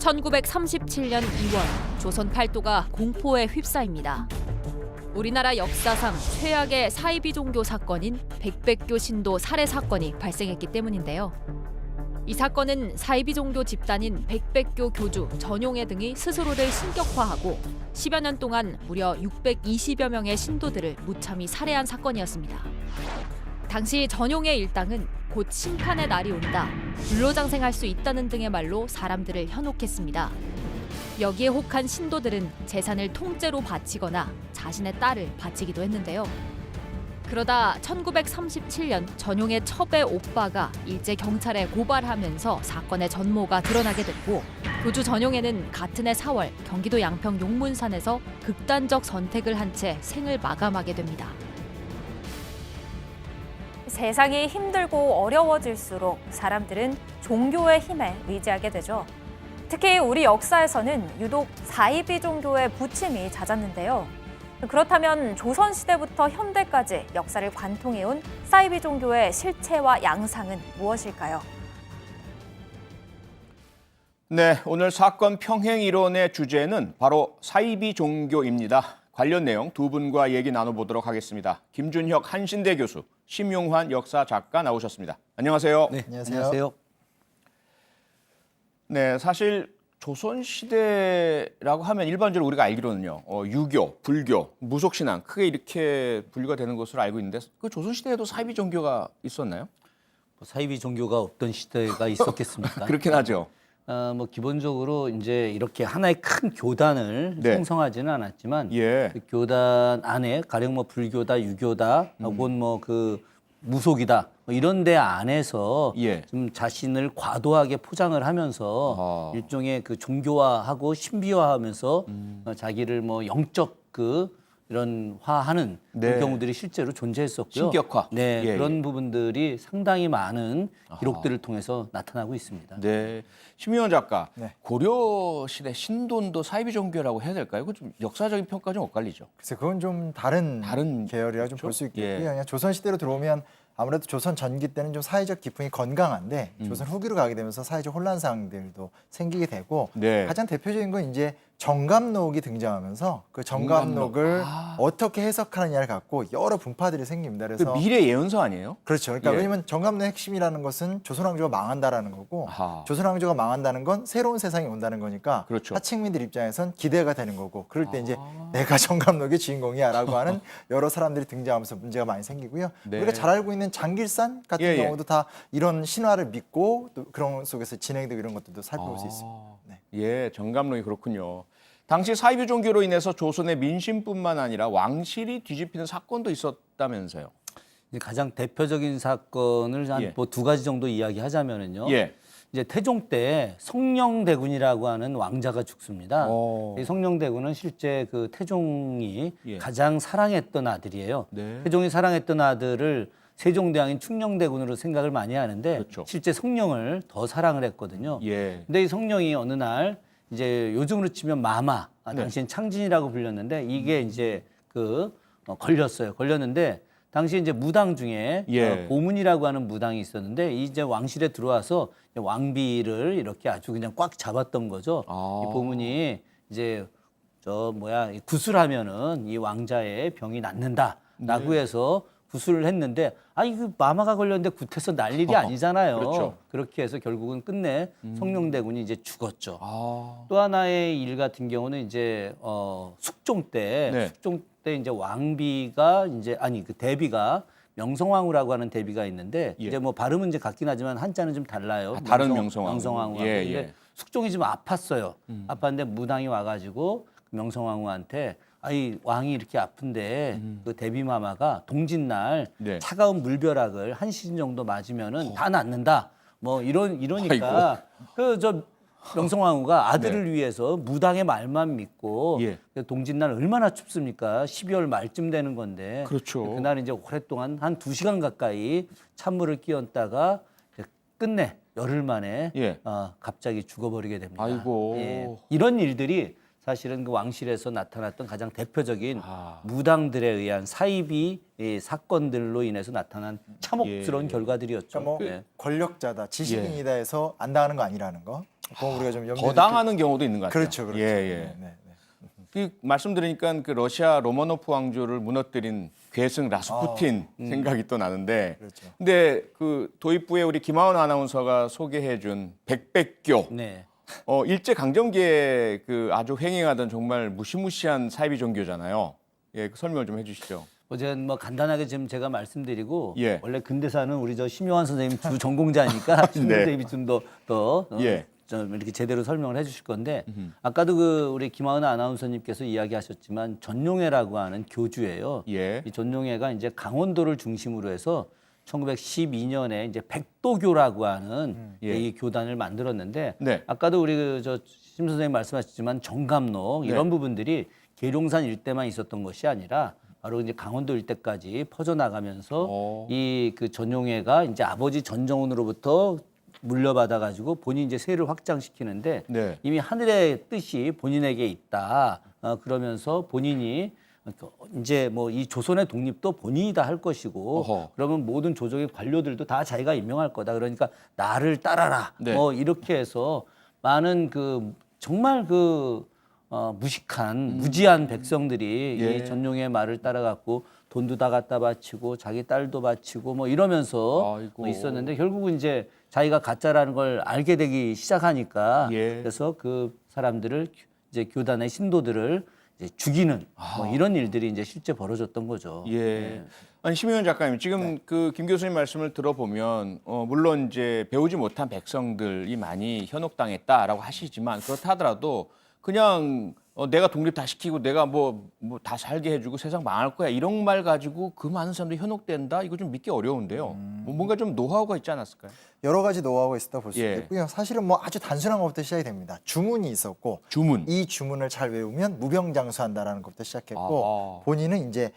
1937년 2월 조선 팔도가 공포에 휩싸입니다. 우리나라 역사상 최악의 사이비 종교 사건인 백백교 신도 살해 사건이 발생했기 때문인데요. 이 사건은 사이비 종교 집단인 백백교 교주 전용해 등이 스스로를 신격화하고 10여 년 동안 무려 620여 명의 신도들을 무참히 살해한 사건이었습니다. 당시 전용해 일당은 곧 심판의 날이 온다, 불로장생할 수 있다는 등의 말로 사람들을 현혹했습니다. 여기에 혹한 신도들은 재산을 통째로 바치거나 자신의 딸을 바치기도 했는데요. 그러다 1937년 전용의 첩의 오빠가 일제 경찰에 고발하면서 사건의 전모가 드러나게 됐고, 교주 전용해는 같은 해 4월 경기도 양평 용문산에서 극단적 선택을 한 채 생을 마감하게 됩니다. 세상이 힘들고 어려워질수록 사람들은 종교의 힘에 의지하게 되죠. 특히 우리 역사에서는 유독 사이비 종교의 부침이 잦았는데요. 그렇다면 조선시대부터 현대까지 역사를 관통해온 사이비 종교의 실체와 양상은 무엇일까요? 네, 오늘 사건 평행 이론의 주제는 바로 사이비 종교입니다. 관련 내용 두 분과 얘기 나눠보도록 하겠습니다. 김준혁 한신대 교수, 심용환 역사 작가 나오셨습니다. 안녕하세요. 네, 안녕하세요. 네, 사실 조선시대라고 하면 일반적으로 우리가 알기로는요, 유교, 불교, 무속신앙 크게 이렇게 분류가 되는 것으로 알고 있는데, 그 조선시대에도 사이비 종교가 있었나요? 사이비 종교가 없던 시대가 있었겠습니까? 그렇긴 하죠. 기본적으로 이제 이렇게 하나의 큰 교단을 네. 형성하지는 않았지만 예. 그 교단 안에 가령 불교다, 유교다, 혹은 그 무속이다 이런 데 안에서 예. 좀 자신을 과도하게 포장을 하면서 일종의 그 종교화하고 신비화하면서 자기를 영적 이런 화하는 네. 그런 경우들이 실제로 존재했었고요. 신격화. 네, 예, 그런 부분들이 상당히 많은 기록들을 통해서 나타나고 있습니다. 네, 심의원 작가, 네. 고려 시대 신돈도 사이비 종교라고 해야 될까요? 그 좀 역사적인 평가 좀 엇갈리죠. 글쎄 그건 좀 다른 계열이라 좀 그렇죠? 볼 수 있겠고요. 예. 그냥 조선 시대로 들어오면 아무래도 조선 전기 때는 좀 사회적 기풍이 건강한데 조선 후기로 가게 되면서 사회적 혼란 상황들도 생기게 되고 네. 가장 대표적인 건 이제 정감록이 등장하면서 그 정감록을 어떻게 해석하느냐를 갖고 여러 분파들이 생깁니다. 그 그래서 미래 예언서 아니에요? 그렇죠. 그러니까 예. 왜냐하면 정감록의 핵심이라는 것은 조선왕조가 망한다라는 거고 아하. 조선왕조가 망한다는 건 새로운 세상이 온다는 거니까 그렇죠. 하층민들 입장에선 기대가 되는 거고 그럴 때 이제 내가 정감록의 주인공이야라고 하는 여러 사람들이 등장하면서 문제가 많이 생기고요. 네. 우리가 잘 알고 있는 장길산 같은 예, 예. 경우도 다 이런 신화를 믿고 또 그런 속에서 진행되고 이런 것들도 살펴볼 수 있습니다. 네. 예, 정감록이 그렇군요. 당시 사이비 종교로 인해서 조선의 민심뿐만 아니라 왕실이 뒤집히는 사건도 있었다면서요. 가장 대표적인 사건을 한 예. 두 가지 정도 이야기하자면은요. 예. 이제 태종 때 성령대군이라고 하는 왕자가 죽습니다. 이 성령대군은 실제 그 태종이 예. 가장 사랑했던 아들이에요. 네. 태종이 사랑했던 아들을 세종대왕인 충녕대군으로 생각을 많이 하는데 그렇죠. 실제 성령을 더 사랑을 했거든요. 예. 근데 이 성령이 어느 날 이제 요즘으로 치면 마마, 네. 당시엔 창진이라고 불렸는데 이게 이제 걸렸어요. 걸렸는데 당시 이제 무당 중에 예. 보문이라고 하는 무당이 있었는데 이제 왕실에 들어와서 왕비를 이렇게 아주 그냥 꽉 잡았던 거죠. 이 보문이 이제 이 구술하면은 이 왕자의 병이 낫는다라고 해서 구술을 했는데 그 마마가 걸렸는데 굿해서 날 일이 아니잖아요. 그렇죠. 그렇게 해서 결국은 끝내 성룡대군이 이제 죽었죠. 아. 또 하나의 일 같은 경우는 이제 숙종 때 네. 숙종 때 이제 왕비가 이제 그 대비가 명성황후라고 하는 대비가 있는데 예. 이제 발음은 이제 같긴 하지만 한자는 좀 달라요. 다른 명성황후. 명성황후. 예, 근데 예. 숙종이 좀 아팠어요. 아팠는데 무당이 와가지고 명성황후한테 이 왕이 이렇게 아픈데 그 대비마마가 동짓날 네. 차가운 물벼락을 한 시즌 정도 맞으면은 다 낫는다. 이러니까 명성황후가 아들을 네. 위해서 무당의 말만 믿고 예. 동짓날 얼마나 춥습니까? 12월 말쯤 되는 건데 그렇죠. 그날 이제 오랫동안 한 2시간 가까이 찬물을 끼얹다가 끝내 열흘 만에 예. 갑자기 죽어버리게 됩니다. 아이고. 예. 이런 일들이 사실은 그 왕실에서 나타났던 가장 대표적인 아. 무당들에 의한 사이비 사건들로 인해서 나타난 참혹스러운 예. 결과들이었죠. 그러니까 예. 권력자다, 지식인이다 해서 안 당하는 거 아니라는 거. 그거 우리가 좀 염두에 거당하는 경우도 있는 것 같아요. 그렇죠, 그렇죠. 예, 예. 네, 네, 네. 말씀드리니까 그 러시아 로마노프 왕조를 무너뜨린 괴승 라스푸틴 생각이 또 나는데. 그렇죠. 근데 그 도입부에 우리 김하원 아나운서가 소개해준 백백교. 네. 일제 강점기에 그 아주 횡행하던 정말 무시무시한 사이비 종교잖아요. 예, 그 설명을 좀 해주시죠. 어제 뭐 간단하게 지금 제가 말씀드리고 예. 원래 근대사는 우리 저 심용환 선생님 주 전공자니까 심 네. 선생님이 좀 더 예. 좀 이렇게 제대로 설명을 해주실 건데 아까도 그 우리 김하은 아나운서님께서 이야기하셨지만 전용회라고 하는 교주예요. 예. 이 전용회가 이제 강원도를 중심으로 해서 1912년에 이제 백도교라고 하는 예. 이 교단을 만들었는데 네. 아까도 우리 그 심 선생님 말씀하셨지만 정감록 이런 네. 부분들이 계룡산 일대만 있었던 것이 아니라 바로 이제 강원도 일대까지 퍼져 나가면서 이 그 전용회가 이제 아버지 전정훈으로부터 물려받아 가지고 본인이 이제 세를 확장시키는데 네. 이미 하늘의 뜻이 본인에게 있다. 그러면서 본인이 이제 뭐 이 조선의 독립도 본인이 다 할 것이고 어허. 그러면 모든 조정의 관료들도 다 자기가 임명할 거다. 그러니까 나를 따라라. 네. 뭐 이렇게 해서 많은 그 정말 그 무식한 무지한 백성들이 예. 이 전용의 말을 따라갔고 돈도 다 갖다 바치고 자기 딸도 바치고 뭐 이러면서 아이고. 있었는데 결국은 이제 자기가 가짜라는 걸 알게 되기 시작하니까 예. 그래서 그 사람들을 이제 교단의 신도들을 이제 죽이는 뭐 이런 일들이 이제 실제 벌어졌던 거죠. 예. 아니 심의원 작가님 지금 그 김 교수님 말씀을 들어보면 물론 이제 배우지 못한 백성들이 많이 현혹당했다라고 하시지만 그렇다 하더라도 그냥 내가 독립 다 시키고 내가 뭐 다 살게 해주고 세상 망할 거야 이런 말 가지고 그 많은 사람들이 현혹된다 이거 좀 믿기 어려운데요. 뭔가 좀 노하우가 있지 않았을까요? 여러 가지 노하우가 있었다 볼 수 예. 있고요. 사실은 뭐 아주 단순한 것부터 시작이 됩니다. 주문이 있었고 주문. 이 주문을 잘 외우면 무병장수한다라는 것부터 시작했고 아하. 본인은 이제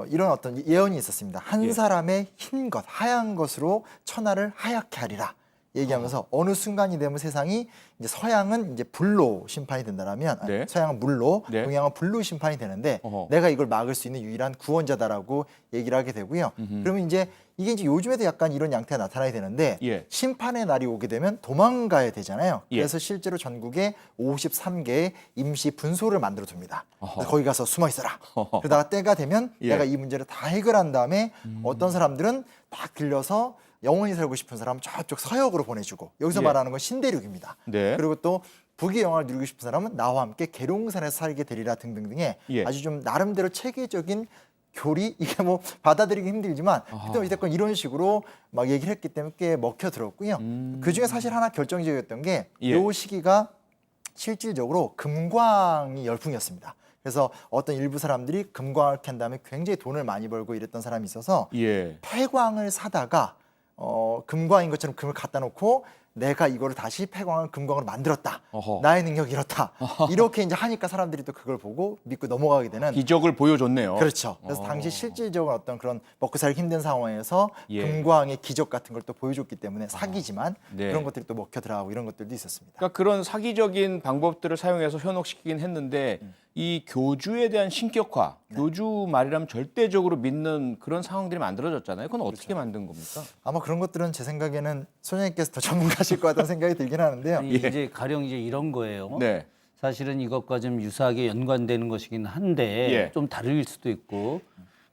이런 어떤 예언이 있었습니다. 한 예. 사람의 흰 것, 하얀 것으로 천하를 하얗게 하리라. 얘기하면서 어느 순간이 되면 세상이 이제 서양은 이제 불로 심판이 된다라면 네. 서양은 물로, 네. 동양은 불로 심판이 되는데 어허. 내가 이걸 막을 수 있는 유일한 구원자다라고 얘기를 하게 되고요. 그러면 이제 이게 이제 요즘에도 약간 이런 양태가 나타나야 되는데 예. 심판의 날이 오게 되면 도망가야 되잖아요. 예. 그래서 실제로 전국에 53개의 임시 분소를 만들어 둡니다. 그래서 거기 가서 숨어 있어라. 그러다가 때가 되면 예. 내가 이 문제를 다 해결한 다음에 어떤 사람들은 딱 들려서 영원히 살고 싶은 사람 저쪽 서역으로 보내주고 여기서 예. 말하는 건 신대륙입니다. 네. 그리고 또 북의 영화를 누리고 싶은 사람은 나와 함께 계룡산에서 살게 되리라 등등등의 예. 아주 좀 나름대로 체계적인 교리 이게 뭐 받아들이기 힘들지만 그때 어쨌든 이런 식으로 막 얘기를 했기 때문에 꽤 먹혀 들었고요. 그 중에 사실 하나 결정적이었던 게 이 예. 시기가 실질적으로 금광이 열풍이었습니다. 그래서 어떤 일부 사람들이 금광을 캔 다음에 굉장히 돈을 많이 벌고 이랬던 사람이 있어서 예. 폐광을 사다가 금광인 것처럼 금을 갖다 놓고 내가 이거를 다시 폐광을 금광으로 만들었다. 어허. 나의 능력이 이렇다. 이렇게 이제 하니까 사람들이 또 그걸 보고 믿고 넘어가게 되는 기적을 보여줬네요. 그렇죠. 그래서 당시 실질적으로 어떤 그런 먹고 살기 힘든 상황에서 예. 금광의 기적 같은 걸 또 보여줬기 때문에 사기지만 네. 그런 것들이 또 먹혀 들어가고 이런 것들도 있었습니다. 그러니까 그런 사기적인 방법들을 사용해서 현혹시키긴 했는데 이 교주에 대한 신격화, 교주 말이라면 절대적으로 믿는 그런 상황들이 만들어졌잖아요. 그건 어떻게 만든 겁니까? 아마 그런 것들은 제 생각에는 소장님께서 더 전문가실 것 같다는 생각이 들긴 하는데요. 아니, 이제 가령 이제 이런 거예요. 네. 사실은 이것과 좀 유사하게 연관되는 것이긴 한데 예. 좀 다를 수도 있고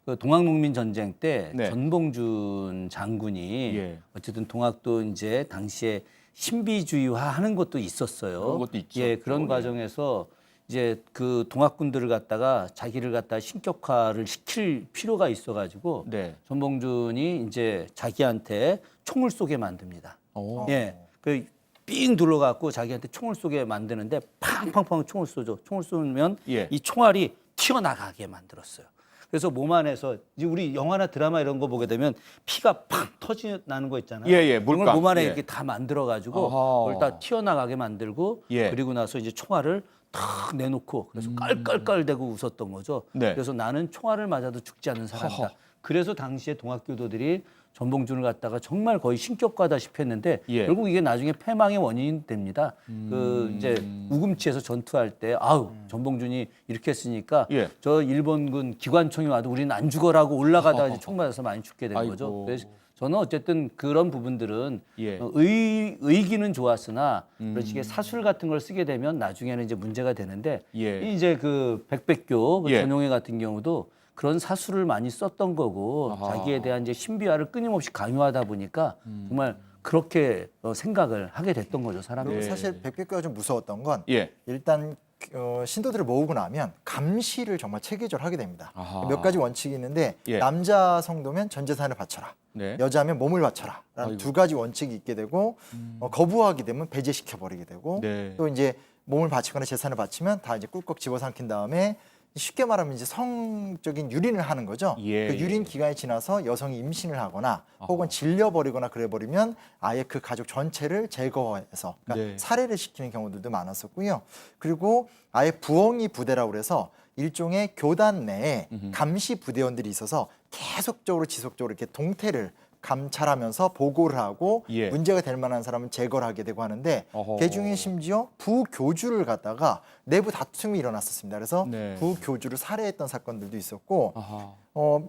그 동학농민 전쟁 때 네. 전봉준 장군이 예. 어쨌든 동학도 이제 당시에 신비주의화 하는 것도 있었어요. 그런 것도 있죠. 예, 그런 예. 과정에서 이제 그 동학군들을 갖다가 자기를 갖다 신격화를 시킬 필요가 있어가지고 네. 전봉준이 이제 자기한테 총을 쏘게 만듭니다. 오. 예, 그삥 둘러갖고 자기한테 총을 쏘게 만드는데 팡팡팡 총을 쏘죠. 총을 쏘면 예. 이 총알이 튀어나가게 만들었어요. 그래서 몸 안에서 이제 우리 영화나 드라마 이런 거 보게 되면 피가 팍 터지나는 거 있잖아요. 예, 예, 그걸 물감. 몸 안에 예. 이렇게 다 만들어가지고 어허. 그걸 다 튀어나가게 만들고 예. 그리고 나서 이제 총알을 탁 내놓고 그래서 깔깔깔대고 웃었던 거죠. 네. 그래서 나는 총알을 맞아도 죽지 않는 사람이다. 허허. 그래서 당시에 동학교도들이 전봉준을 갖다가 정말 거의 신격화다시피 했는데 예. 결국 이게 나중에 패망의 원인이 됩니다. 그 이제 우금치에서 전투할 때 아우 전봉준이 이렇게 했으니까 예. 저 일본군 기관총이 와도 우리는 안 죽어라고 올라가다가 이제 총 맞아서 많이 죽게 된 아이고. 거죠. 그래서 저는 어쨌든 그런 부분들은 예. 의기는 좋았으나 그런 식의 사술 같은 걸 쓰게 되면 나중에는 이제 문제가 되는데 예. 이제 그 백백교 그 예. 전용회 같은 경우도 그런 사술을 많이 썼던 거고 아하. 자기에 대한 이제 신비화를 끊임없이 강요하다 보니까 정말 그렇게 생각을 하게 됐던 거죠, 사람들이. 그리고 네. 사실 백백교가 좀 무서웠던 건 예. 일단 신도들을 모으고 나면 감시를 정말 체계적으로 하게 됩니다. 아하. 몇 가지 원칙이 있는데 예. 남자 성도면 전 재산을 바쳐라. 네. 여자면 몸을 바쳐라. 라는 아이고. 두 가지 원칙이 있게 되고 거부하게 되면 배제시켜 버리게 되고 네. 또 이제 몸을 바치거나 재산을 바치면 다 이제 꿀꺽 집어삼킨 다음에 쉽게 말하면 이제 성적인 유린을 하는 거죠. 예, 그 유린 예. 기간이 지나서 여성이 임신을 하거나 혹은 질려버리거나 그래버리면 아예 그 가족 전체를 제거해서 그러니까 네. 살해를 시키는 경우들도 많았었고요. 그리고 아예 부엉이 부대라고 그래서 일종의 교단 내에 감시 부대원들이 있어서 계속적으로 지속적으로 이렇게 동태를 감찰하면서 보고를 하고 예. 문제가 될 만한 사람은 제거를 하게 되고 하는데 어허. 그 중에 심지어 부교주를 갖다가 내부 다툼이 일어났었습니다. 그래서 네. 부교주를 살해했던 사건들도 있었고 아하.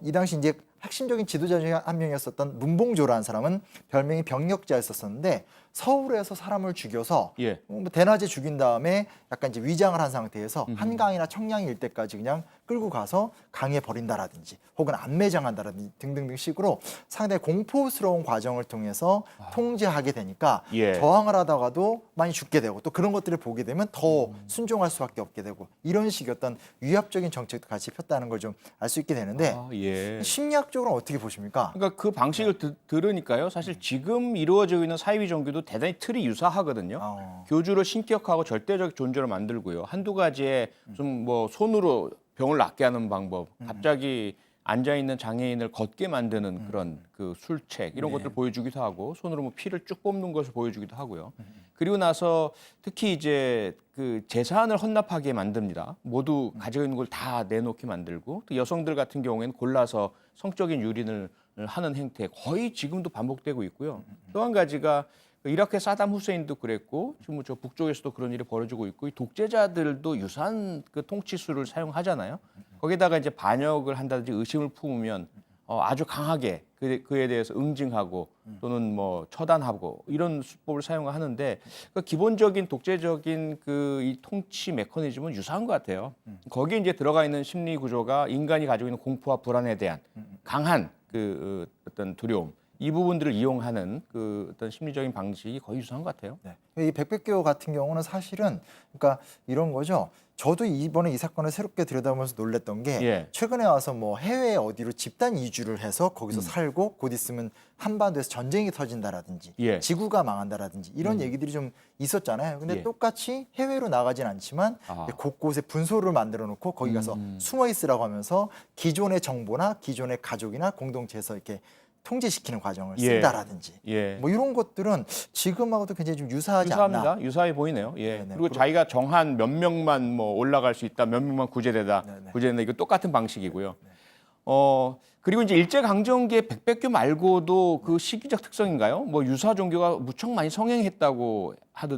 이 당시 이제 핵심적인 지도자 중에 한 명이었었던 문봉조라는 사람은 별명이 병력자였었는데 서울에서 사람을 죽여서 예. 뭐 대낮에 죽인 다음에 약간 이제 위장을 한 상태에서 한강이나 청량 일대까지 그냥 끌고 가서 강에 버린다라든지 혹은 안매장한다라든지 등등등 식으로 상당히 공포스러운 과정을 통해서 통제하게 되니까 예. 저항을 하다가도 많이 죽게 되고 또 그런 것들을 보게 되면 더 순종할 수밖에 없게 되고 이런 식의 어떤 위압적인 정책도 같이 폈다는 걸 좀 알 수 있게 되는데 아, 예. 심리학적으로 어떻게 보십니까? 그러니까 그 방식을 들으니까요. 사실 지금 이루어지고 있는 사이비 종교도 대단히 틀이 유사하거든요. 교주를 신격하고 절대적 존재로 만들고요. 한두 가지의 좀 뭐 손으로 병을 낫게 하는 방법, 갑자기 앉아 있는 장애인을 걷게 만드는 그런 그 술책 이런 것들 을 보여주기도 하고 손으로 뭐 피를 쭉 뽑는 것을 보여주기도 하고요. 그리고 나서 특히 이제 그 재산을 헌납하게 만듭니다. 모두 가지고 있는 걸 다 내놓게 만들고 또 여성들 같은 경우에는 골라서 성적인 유린을 하는 행태 거의 지금도 반복되고 있고요. 또 한 가지가 이라크의 사담 후세인도 그랬고 지금 저 북쪽에서도 그런 일이 벌어지고 있고 이 독재자들도 유사한 그 통치술을 사용하잖아요. 거기다가 이제 반역을 한다든지 의심을 품으면 아주 강하게 그에 대해서 응징하고 또는 뭐 처단하고 이런 수법을 사용하는데 그 기본적인 독재적인 그 이 통치 메커니즘은 유사한 것 같아요. 거기에 이제 들어가 있는 심리 구조가 인간이 가지고 있는 공포와 불안에 대한 강한 그 어떤 두려움. 이 부분들을 이용하는 그 어떤 심리적인 방식이 거의 유사한 것 같아요. 네. 이 백백교 같은 경우는 사실은 그러니까 이런 거죠. 저도 이번에 이 사건을 새롭게 들여다보면서 놀랬던 게 예. 최근에 와서 뭐 해외 어디로 집단 이주를 해서 거기서 살고 곧 있으면 한반도에서 전쟁이 터진다라든지 예. 지구가 망한다라든지 이런 얘기들이 좀 있었잖아요. 근데 예. 똑같이 해외로 나가진 않지만 아. 곳곳에 분소를 만들어 놓고 거기 가서 숨어 있으라고 하면서 기존의 정보나 기존의 가족이나 공동체에서 이렇게 통제시키는 과정을 예. 쓴다라든지 예. 뭐 이런 것들은 지금하고도 굉장히 좀 유사하지 않나. 유사합니다. 유사해 보이네요. 예. 네네. 그리고 자기가 정한 몇 명만 뭐 올라갈 수 있다, 몇 명만 구제되다, 네네. 구제된다 이거 똑같은 방식이고요. 그리고 이제 일제 강점기의 백백교 말고도 그 시기적 특성인가요? 뭐 유사 종교가 무척 많이 성행했다고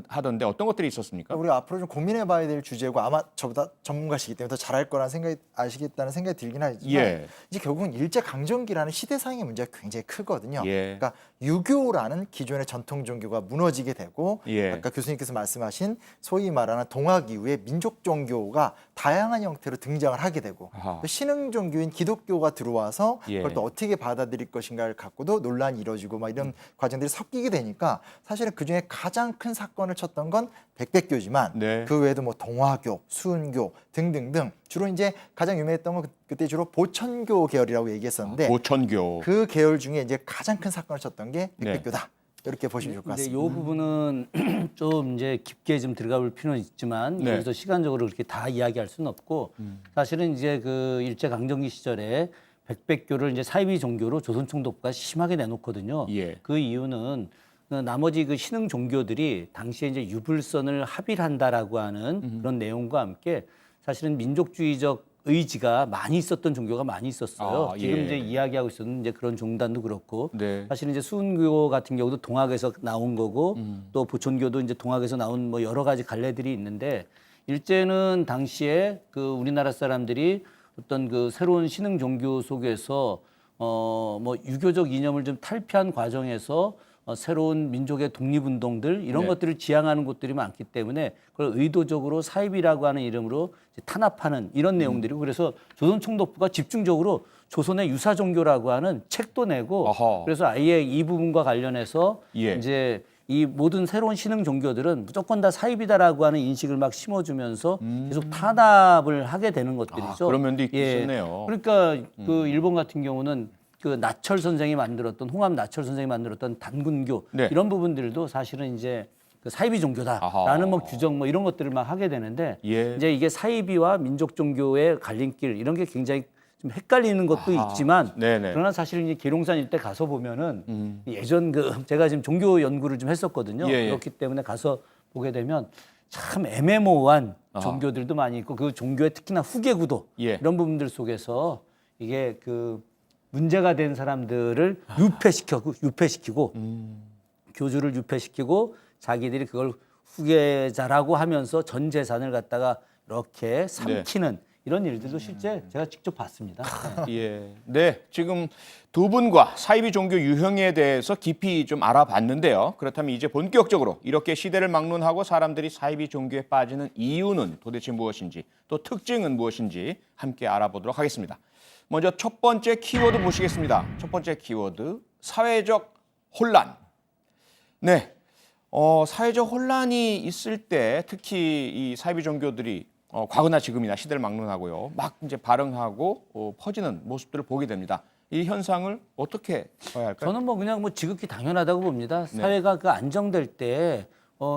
하던데 어떤 것들이 있었습니까? 우리 앞으로 좀 고민해봐야 될 주제고 아마 저보다 전문가시기 때문에 더 잘할 거라는 생각이 아시겠다는 생각이 들긴 하지만 예. 이제 결국은 일제 강점기라는 시대상의 문제가 굉장히 크거든요. 예. 그러니까 유교라는 기존의 전통 종교가 무너지게 되고 예. 아까 교수님께서 말씀하신 소위 말하는 동학 이후에 민족 종교가 다양한 형태로 등장을 하게 되고 아하. 또 신흥 종교인 기독교가 들어와서 예. 그걸 또 어떻게 받아들일 것인가를 갖고도 논란이 이루어지고 막 이런 과정들이 섞이게 되니까 사실은 그중에 가장 큰 사건을 쳤던 건 백백교지만 네. 그 외에도 뭐 동화교, 수은교 등등등 주로 이제 가장 유명했던 건 그때 주로 보천교 계열이라고 얘기했었는데 보천교. 그 계열 중에 이제 가장 큰 사건을 쳤던 게 네. 백백교다. 이렇게 보시면 좋을 것 근데 같습니다. 이 부분은 좀 이제 깊게 좀 들어가 볼 필요는 있지만 네. 여기서 시간적으로 그렇게 다 이야기할 수는 없고 사실은 이제 그 일제 강점기 시절에 백백교를 이제 사이비 종교로 조선 총독부가 심하게 내놓거든요. 예. 그 이유는 그 나머지 그 신흥 종교들이 당시에 이제 유불선을 합일한다라고 하는 그런 내용과 함께 사실은 민족주의적 의지가 많이 있었던 종교가 많이 있었어요. 아, 지금 예. 이제 이야기하고 있었는 이제 그런 종단도 그렇고 네. 사실은 이제 수은교 같은 경우도 동학에서 나온 거고 또 보천교도 이제 동학에서 나온 뭐 여러 가지 갈래들이 있는데 일제는 당시에 그 우리나라 사람들이 어떤 그 새로운 신흥 종교 속에서 뭐 유교적 이념을 좀 탈피한 과정에서 새로운 민족의 독립운동들 이런 네. 것들을 지향하는 곳들이 많기 때문에 그걸 의도적으로 사입이라고 하는 이름으로 이제 탄압하는 이런 내용들이고 그래서 조선총독부가 집중적으로 조선의 유사 종교라고 하는 책도 내고 어허. 그래서 아예 이 부분과 관련해서 예. 이제 이 모든 새로운 신흥 종교들은 무조건 다 사입이다라고 하는 인식을 막 심어주면서 계속 탄압을 하게 되는 것들이죠. 그런 면도 있겠네요. 그러니까 그 일본 같은 경우는 그 나철 선생이 만들었던 홍합 나철 선생이 만들었던 단군교 네. 이런 부분들도 사실은 이제 그 사이비 종교다라는 아하. 뭐 규정 뭐 이런 것들을 막 하게 되는데 예. 이제 이게 사이비와 민족 종교의 갈림길 이런 게 굉장히 좀 헷갈리는 것도 있지만 네네. 그러나 사실 이제 계룡산 일대 가서 보면은 예전 그 제가 지금 종교 연구를 좀 했었거든요. 예, 예. 그렇기 때문에 가서 보게 되면 참 애매모호한 종교들도 많이 있고 그 종교의 특히나 후계구도 예. 이런 부분들 속에서 이게 그 문제가 된 사람들을 유폐시키고 교주를 유폐시키고 자기들이 그걸 후계자라고 하면서 전 재산을 갖다가 이렇게 삼키는 이런 일들도 실제 제가 직접 봤습니다. 네. 예. 네, 지금 두 분과 사이비 종교 유형에 대해서 깊이 좀 알아봤는데요. 그렇다면 이제 본격적으로 이렇게 시대를 막론하고 사람들이 사이비 종교에 빠지는 이유는 도대체 무엇인지 또 특징은 무엇인지 함께 알아보도록 하겠습니다. 먼저 첫 번째 키워드 보시겠습니다. 첫 번째 키워드, 사회적 혼란. 네, 사회적 혼란이 있을 때 특히 이 사이비 종교들이 과거나 지금이나 시대를 막론하고요. 막 이제 발흥하고 퍼지는 모습들을 보게 됩니다. 이 현상을 어떻게 봐야 할까요? 저는 뭐 그냥 뭐 지극히 당연하다고 봅니다. 사회가 그 안정될 때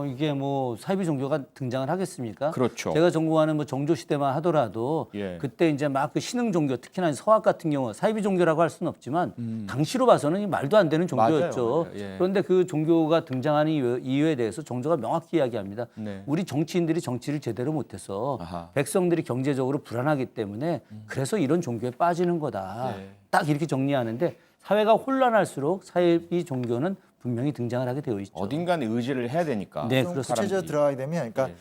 이게 뭐 사이비 종교가 등장을 하겠습니까? 그렇죠. 제가 전공하는 뭐 정조 시대만 하더라도 예. 그때 이제 막 그 신흥 종교 특히나 서학 같은 경우 사이비 종교라고 할 수는 없지만 당시로 봐서는 말도 안 되는 종교였죠. 맞아요. 예. 그런데 그 종교가 등장하는 이유에 대해서 정조가 명확히 이야기합니다. 네. 우리 정치인들이 정치를 제대로 못해서 아하. 백성들이 경제적으로 불안하기 때문에 그래서 이런 종교에 빠지는 거다. 네. 딱 이렇게 정리하는데 사회가 혼란할수록 사이비 종교는 분명히 등장을 하게 되어 있죠. 어딘가는 의지를 해야 되니까. 네, 좀 그렇습니다. 구체적으로 들어가게 되면, 그러니까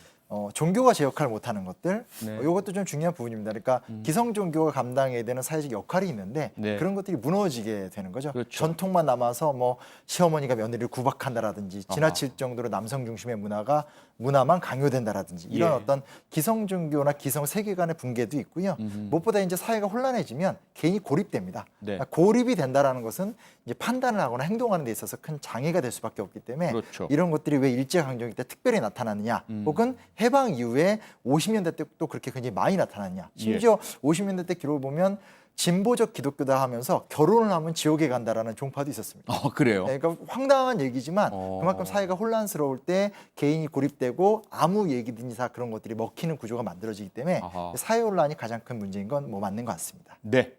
종교가 제 역할을 못하는 것들, 네. 이것도 좀 중요한 부분입니다. 그러니까 기성 종교가 감당해야 되는 사회적 역할이 있는데 네. 그런 것들이 무너지게 되는 거죠. 그렇죠. 전통만 남아서 뭐 시어머니가 며느리를 구박한다라든지 지나칠 정도로 남성 중심의 문화만 강요된다라든지 이런 예. 어떤 기성 종교나 기성 세계관의 붕괴도 있고요. 무엇보다 이제 사회가 혼란해지면 개인이 고립됩니다. 네. 그러니까 고립이 된다라는 것은 이제 판단을 하거나 행동하는 데 있어서 큰 장애가 될 수밖에 없기 때문에 그렇죠. 이런 것들이 왜 일제강점기 때 특별히 나타나느냐 혹은 해방 이후에 50년대 때도 그렇게 굉장히 많이 나타났냐. 심지어 50년대 때 기록을 보면 진보적 기독교다 하면서 결혼을 하면 지옥에 간다라는 종파도 있었습니다. 그래요? 네, 그러니까 황당한 얘기지만 그만큼 사회가 혼란스러울 때 개인이 고립되고 아무 얘기든지 다 그런 것들이 먹히는 구조가 만들어지기 때문에 아하. 사회 혼란이 가장 큰 문제인 건 뭐 맞는 것 같습니다. 네.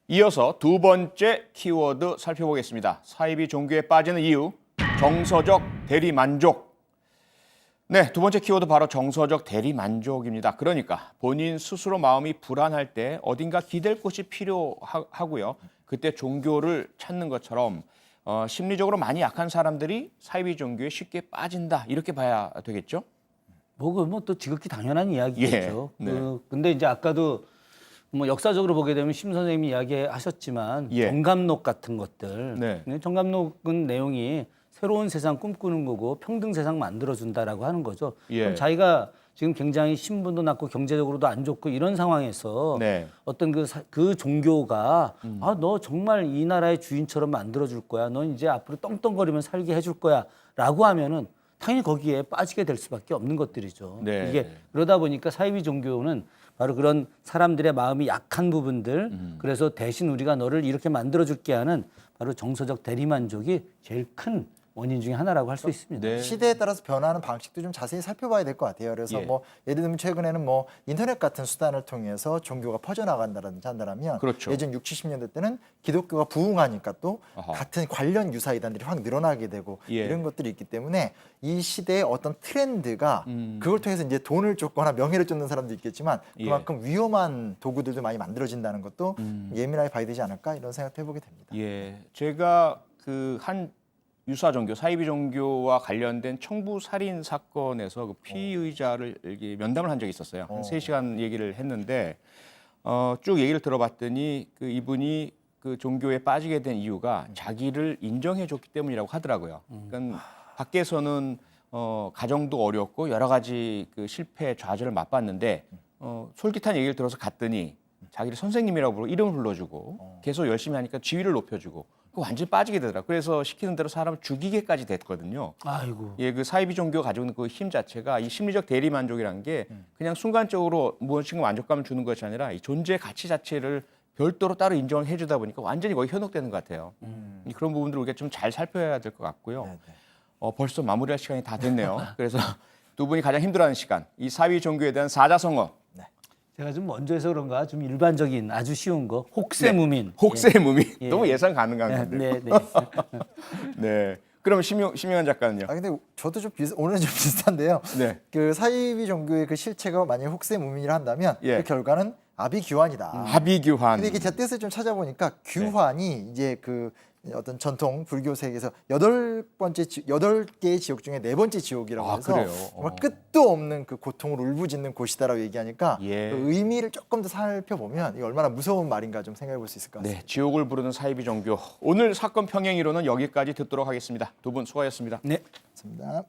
이어서 두 번째 키워드 살펴보겠습니다. 사이비 종교에 빠지는 이유, 정서적 대리만족. 네, 두 번째 키워드 바로 정서적 대리만족입니다. 그러니까 본인 스스로 마음이 불안할 때 어딘가 기댈 곳이 필요하고요. 그때 종교를 찾는 것처럼 심리적으로 많이 약한 사람들이 사이비 종교에 쉽게 빠진다. 이렇게 봐야 되겠죠? 뭐 또 지극히 당연한 이야기겠죠. 예, 네. 근데 이제 아까도 뭐 역사적으로 보게 되면 심 선생님이 이야기하셨지만 예. 정감록 같은 것들. 네. 정감록은 내용이 새로운 세상 꿈꾸는 거고 평등 세상 만들어준다라고 하는 거죠. 예. 그럼 자기가 지금 굉장히 신분도 낮고 경제적으로도 안 좋고 이런 상황에서 네. 어떤 그 종교가 너 정말 이 나라의 주인처럼 만들어줄 거야. 넌 이제 앞으로 떵떵거리면 살게 해줄 거야. 라고 하면은 당연히 거기에 빠지게 될 수밖에 없는 것들이죠. 네. 이게 그러다 보니까 사이비 종교는 바로 그런 사람들의 마음이 약한 부분들 그래서 대신 우리가 너를 이렇게 만들어줄게 하는 바로 정서적 대리만족이 제일 큰 원인 중에 하나라고 할 수 있습니다. 네. 시대에 따라서 변하는 방식도 좀 자세히 살펴봐야 될 것 같아요. 그래서 예. 뭐 예를 들면 최근에는 뭐 인터넷 같은 수단을 통해서 종교가 퍼져나간다든지 한다면 그렇죠. 예전 60, 70년대 때는 기독교가 부흥하니까 또 아하. 같은 관련 유사 이단들이 확 늘어나게 되고 예. 이런 것들이 있기 때문에 이 시대의 어떤 트렌드가 그걸 통해서 이제 돈을 쫓거나 명예를 쫓는 사람도 있겠지만 그만큼 위험한 도구들도 많이 만들어진다는 것도 예민하게 봐야 되지 않을까 이런 생각도 해보게 됩니다. 예, 제가 그 한 유사 종교, 사이비 종교와 관련된 청부 살인 사건에서 그 피의자를 이렇게 면담을 한 적이 있었어요. 한 3시간 얘기를 했는데 쭉 얘기를 들어봤더니 그 이분이 그 종교에 빠지게 된 이유가 자기를 인정해줬기 때문이라고 하더라고요. 그러니까 밖에서는 가정도 어렵고 여러 가지 그 실패 좌절을 맛봤는데 솔깃한 얘기를 들어서 갔더니 자기를 선생님이라고 부르고 이름을 불러주고 계속 열심히 하니까 지위를 높여주고 완전히 빠지게 되더라고요. 그래서 시키는 대로 사람을 죽이게까지 됐거든요. 아이고. 예, 그 사이비 종교가 가지고 있는 그 힘 자체가 이 심리적 대리 만족이라는 게 그냥 순간적으로 무엇인가 만족감을 주는 것이 아니라 이 존재 가치 자체를 별도로 따로 인정을 해주다 보니까 완전히 거의 현혹되는 것 같아요. 그런 부분들을 우리가 좀 잘 살펴야 될 것 같고요. 네, 네. 벌써 마무리할 시간이 다 됐네요. 그래서 두 분이 가장 힘들어하는 시간, 이 사이비 종교에 대한 사자성어, 제가 좀 먼저 해서 그런가 좀 일반적인 아주 쉬운 거 혹세무민. 혹세무민. 예. 너무 예상 가능한 예. 건데. 네, 네. 네. 그러면 심영환 작가는요? 아 근데 저도 좀 오늘은 좀 비슷한데요. 네. 그 사이비 종교의 그 실체가 만약에 혹세무민이라 한다면 예. 그 결과는 아비규환이다. 합의규환. 근데 이게 제 뜻을 좀 찾아보니까 규환이 이제 그 어떤 전통 불교 세계에서 8개의 지옥 중에 4번째 지옥이라고 아, 해서 그래요? 정말 끝도 없는 그 고통을 울부짖는 곳이다라고 얘기하니까 예. 그 의미를 조금 더 살펴보면 이게 얼마나 무서운 말인가 좀 생각해 볼 수 있을 것 같습니다. 네, 지옥을 부르는 사이비 종교. 오늘 사건 평행 이론은 여기까지 듣도록 하겠습니다. 두 분 수고하셨습니다. 네. 맞습니다.